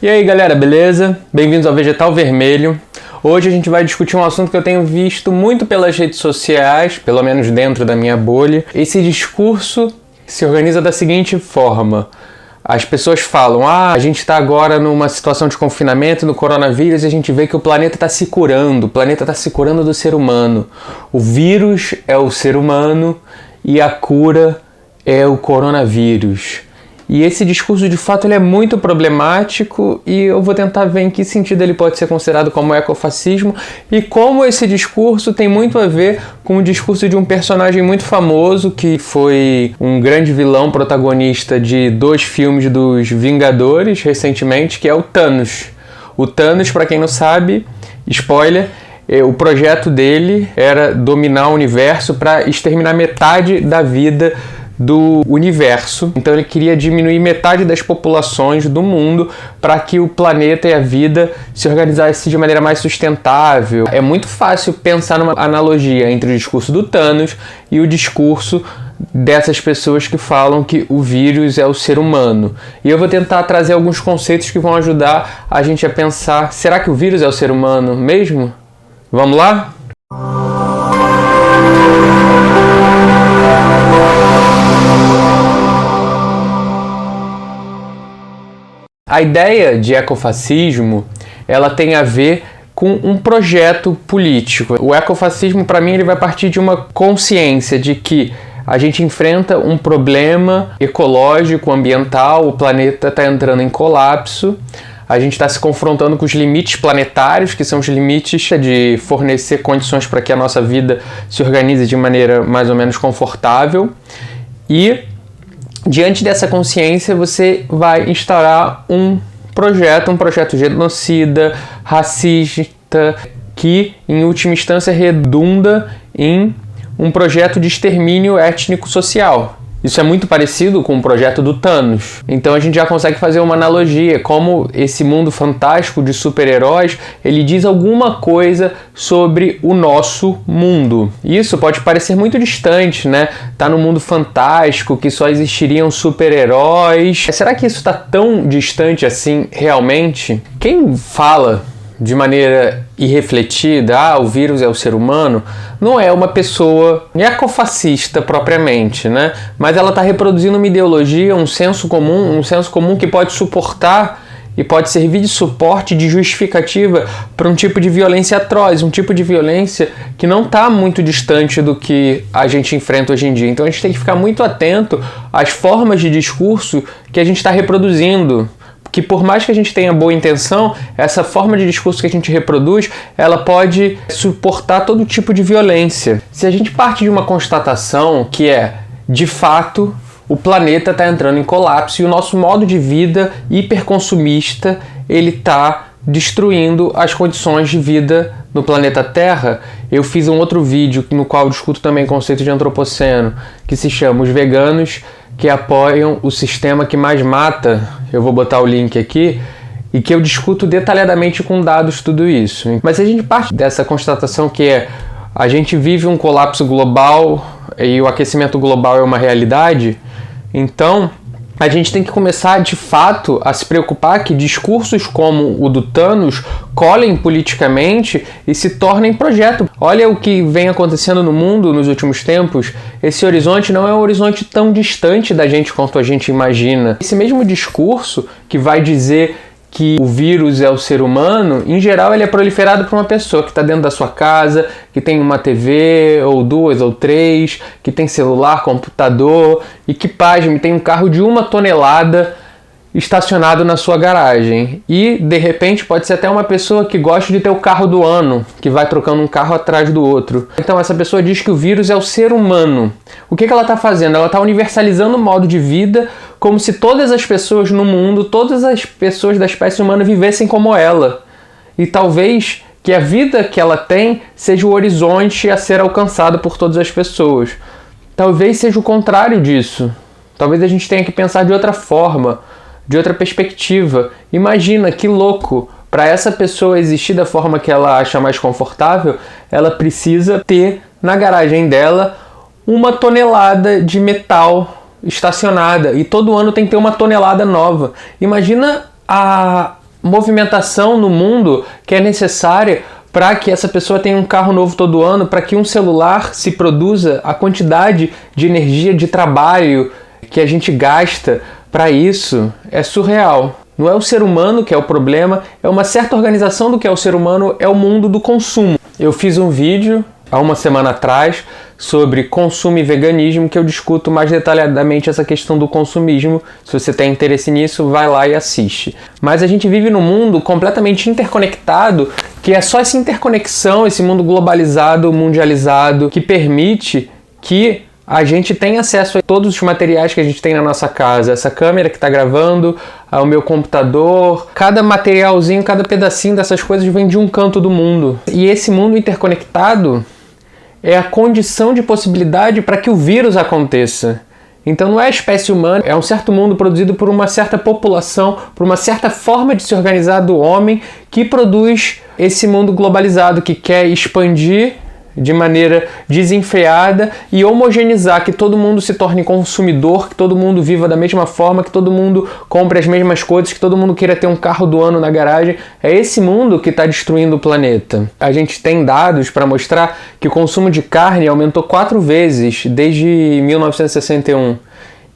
E aí galera, beleza? Bem-vindos ao Vegetal Vermelho. Hoje a gente vai discutir um assunto que eu tenho visto muito pelas redes sociais, pelo menos dentro da minha bolha. Esse discurso se organiza da seguinte forma. As pessoas falam, a gente está agora numa situação de confinamento no coronavírus e a gente vê que o planeta está se curando, do ser humano. O vírus é o ser humano e a cura é o coronavírus. E esse discurso, de fato, ele é muito problemático e eu vou tentar ver em que sentido ele pode ser considerado como ecofascismo e como esse discurso tem muito a ver com o discurso de um personagem muito famoso que foi um grande vilão protagonista de 2 filmes dos Vingadores recentemente, que é o Thanos. O Thanos, para quem não sabe, spoiler, o projeto dele era dominar o universo para exterminar metade da vida do universo. Então ele queria diminuir metade das populações do mundo para que o planeta e a vida se organizassem de maneira mais sustentável. É muito fácil pensar numa analogia entre o discurso do Thanos e o discurso dessas pessoas que falam que o vírus é o ser humano. E eu vou tentar trazer alguns conceitos que vão ajudar a gente a pensar, será que o vírus é o ser humano mesmo? Vamos lá? A ideia de ecofascismo, ela tem a ver com um projeto político. O ecofascismo, para mim, ele vai partir de uma consciência de que a gente enfrenta um problema ecológico, ambiental, o planeta está entrando em colapso, a gente está se confrontando com os limites planetários, que são os limites de fornecer condições para que a nossa vida se organize de maneira mais ou menos confortável. E diante dessa consciência, você vai instaurar um projeto genocida, racista, que em última instância redunda em um projeto de extermínio étnico-social. Isso é muito parecido com o projeto do Thanos. Então a gente já consegue fazer uma analogia, como esse mundo fantástico de super-heróis, ele diz alguma coisa sobre o nosso mundo. Isso pode parecer muito distante, né? Tá no mundo fantástico, que só existiriam super-heróis. Será que isso está tão distante assim realmente? Quem fala de maneira irrefletida, o vírus é o ser humano, não é uma pessoa ecofascista propriamente, né? Mas ela está reproduzindo uma ideologia, um senso comum que pode suportar e pode servir de suporte, de justificativa para um tipo de violência atroz, um tipo de violência que não está muito distante do que a gente enfrenta hoje em dia. Então a gente tem que ficar muito atento às formas de discurso que a gente está reproduzindo, que por mais que a gente tenha boa intenção, essa forma de discurso que a gente reproduz, ela pode suportar todo tipo de violência. Se a gente parte de uma constatação que é, de fato, o planeta está entrando em colapso e o nosso modo de vida hiperconsumista, ele está destruindo as condições de vida no planeta Terra. Eu fiz um outro vídeo no qual eu discuto também o conceito de antropoceno, que se chama Os Veganos que Apoiam o Sistema que Mais Mata. Eu vou botar o link aqui, e que eu discuto detalhadamente com dados tudo isso. Mas a gente parte dessa constatação que a gente vive um colapso global e o aquecimento global é uma realidade, então a gente tem que começar de fato a se preocupar que discursos como o do Thanos colhem politicamente e se tornem projeto. Olha o que vem acontecendo no mundo nos últimos tempos. Esse horizonte não é um horizonte tão distante da gente quanto a gente imagina. Esse mesmo discurso que vai dizer que o vírus é o ser humano, em geral ele é proliferado por uma pessoa que está dentro da sua casa, que tem uma TV, ou 2 ou 3, que tem celular, computador, e que, pasme, tem um carro de 1 tonelada estacionado na sua garagem. E, de repente, pode ser até uma pessoa que gosta de ter o carro do ano, que vai trocando um carro atrás do outro. Então essa pessoa diz que o vírus é o ser humano. O que ela está fazendo? Ela está universalizando o modo de vida como se todas as pessoas no mundo, todas as pessoas da espécie humana vivessem como ela. E talvez que a vida que ela tem seja o horizonte a ser alcançado por todas as pessoas. Talvez seja o contrário disso. Talvez a gente tenha que pensar de outra forma, de outra perspectiva. Imagina que louco, para essa pessoa existir da forma que ela acha mais confortável, ela precisa ter na garagem dela 1 tonelada de metal estacionada, e todo ano tem que ter 1 tonelada nova. Imagina a movimentação no mundo que é necessária para que essa pessoa tenha um carro novo todo ano, para que um celular se produza, a quantidade de energia, de trabalho que a gente gasta para isso é surreal. Não é o ser humano que é o problema, é uma certa organização do que é o ser humano, é o mundo do consumo. Eu fiz um vídeo há uma semana atrás sobre consumo e veganismo, que eu discuto mais detalhadamente essa questão do consumismo. Se você tem interesse nisso, vai lá e assiste. Mas a gente vive num mundo completamente interconectado, que é só essa interconexão, esse mundo globalizado, mundializado, que permite que a gente tenha acesso a todos os materiais que a gente tem na nossa casa. Essa câmera que está gravando, o meu computador, cada materialzinho, cada pedacinho dessas coisas vem de um canto do mundo. E esse mundo interconectado é a condição de possibilidade para que o vírus aconteça. Então não é a espécie humana, é um certo mundo produzido por uma certa população, por uma certa forma de se organizar do homem que produz esse mundo globalizado, que quer expandir de maneira desenfreada e homogeneizar, que todo mundo se torne consumidor, que todo mundo viva da mesma forma, que todo mundo compre as mesmas coisas, que todo mundo queira ter um carro do ano na garagem. É esse mundo que está destruindo o planeta. A gente tem dados para mostrar que o consumo de carne aumentou 4 vezes desde 1961.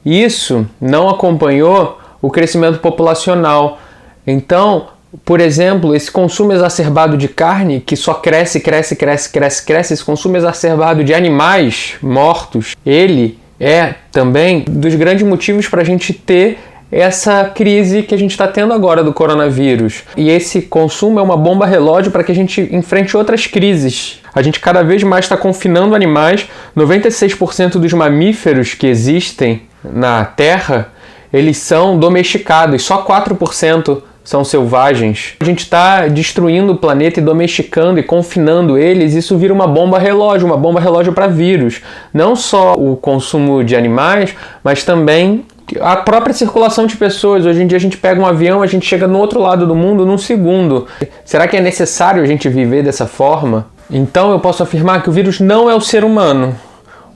Isso não acompanhou o crescimento populacional. Então, por exemplo, esse consumo exacerbado de carne, que só cresce, esse consumo exacerbado de animais mortos, ele é também dos grandes motivos para a gente ter essa crise que a gente está tendo agora do coronavírus. E esse consumo é uma bomba relógio para que a gente enfrente outras crises. A gente cada vez mais está confinando animais. 96% dos mamíferos que existem na Terra, eles são domesticados, só 4% são selvagens. A gente está destruindo o planeta e domesticando e confinando eles, isso vira uma bomba relógio para vírus. Não só o consumo de animais, mas também a própria circulação de pessoas. Hoje em dia a gente pega um avião, a gente chega no outro lado do mundo num segundo. Será que é necessário a gente viver dessa forma? Então eu posso afirmar que o vírus não é o ser humano.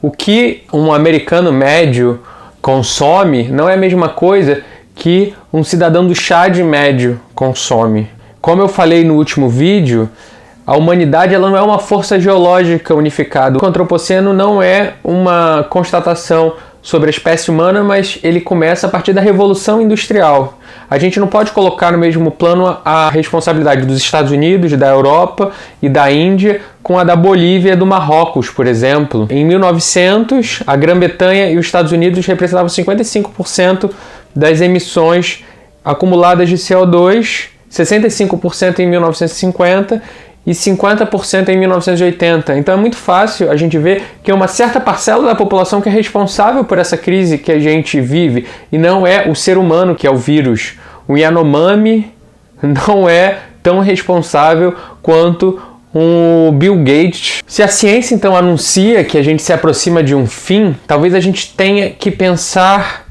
O que um americano médio consome não é a mesma coisa que um cidadão do Chad médio consome. Como eu falei no último vídeo, a humanidade ela não é uma força geológica unificada. O antropoceno não é uma constatação sobre a espécie humana, mas ele começa a partir da Revolução Industrial. A gente não pode colocar no mesmo plano a responsabilidade dos Estados Unidos, da Europa e da Índia com a da Bolívia e do Marrocos, por exemplo. Em 1900, a Grã-Bretanha e os Estados Unidos representavam 55% das emissões acumuladas de CO2, 65% em 1950 e 50% em 1980. Então é muito fácil a gente ver que é uma certa parcela da população que é responsável por essa crise que a gente vive, e não é o ser humano que é o vírus. O Yanomami não é tão responsável quanto o Bill Gates. Se a ciência então anuncia que a gente se aproxima de um fim, talvez a gente tenha que pensar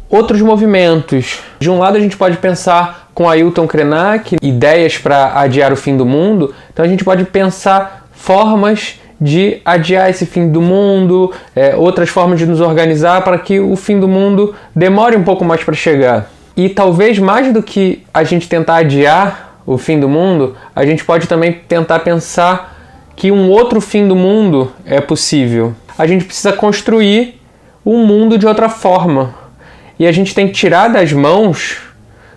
outros movimentos. De um lado a gente pode pensar com Ailton Krenak, ideias para adiar o fim do mundo. Então a gente pode pensar formas de adiar esse fim do mundo, outras formas de nos organizar para que o fim do mundo demore um pouco mais para chegar. E talvez mais do que a gente tentar adiar o fim do mundo, a gente pode também tentar pensar que um outro fim do mundo é possível. A gente precisa construir um mundo de outra forma. E a gente tem que tirar das mãos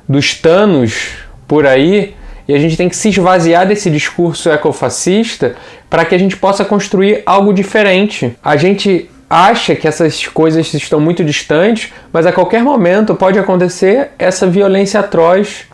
dos Thanos por aí, e a gente tem que se esvaziar desse discurso ecofascista para que a gente possa construir algo diferente. A gente acha que essas coisas estão muito distantes, mas a qualquer momento pode acontecer essa violência atroz.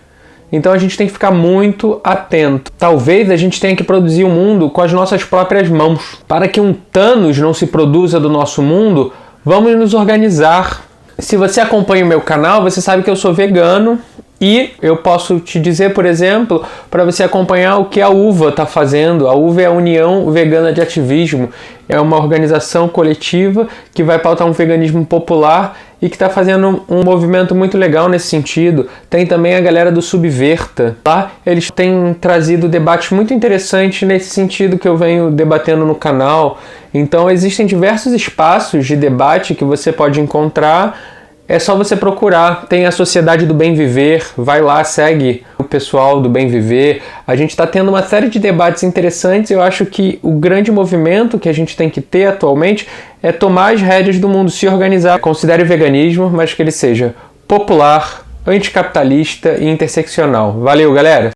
Então a gente tem que ficar muito atento. Talvez a gente tenha que produzir o mundo com as nossas próprias mãos. Para que um Thanos não se produza do nosso mundo, vamos nos organizar. Se você acompanha o meu canal, você sabe que eu sou vegano e eu posso te dizer, por exemplo, para você acompanhar o que a UVA está fazendo. A UVA é a União Vegana de Ativismo. É uma organização coletiva que vai pautar um veganismo popular e que está fazendo um movimento muito legal nesse sentido. Tem também a galera do Subverta. Lá eles têm trazido debates muito interessantes nesse sentido que eu venho debatendo no canal. Então existem diversos espaços de debate que você pode encontrar é só você procurar, tem a Sociedade do Bem Viver, vai lá, segue o pessoal do Bem Viver. A gente está tendo uma série de debates interessantes. Eu acho que o grande movimento que a gente tem que ter atualmente é tomar as rédeas do mundo, se organizar. Considere o veganismo, mas que ele seja popular, anticapitalista e interseccional. Valeu, galera!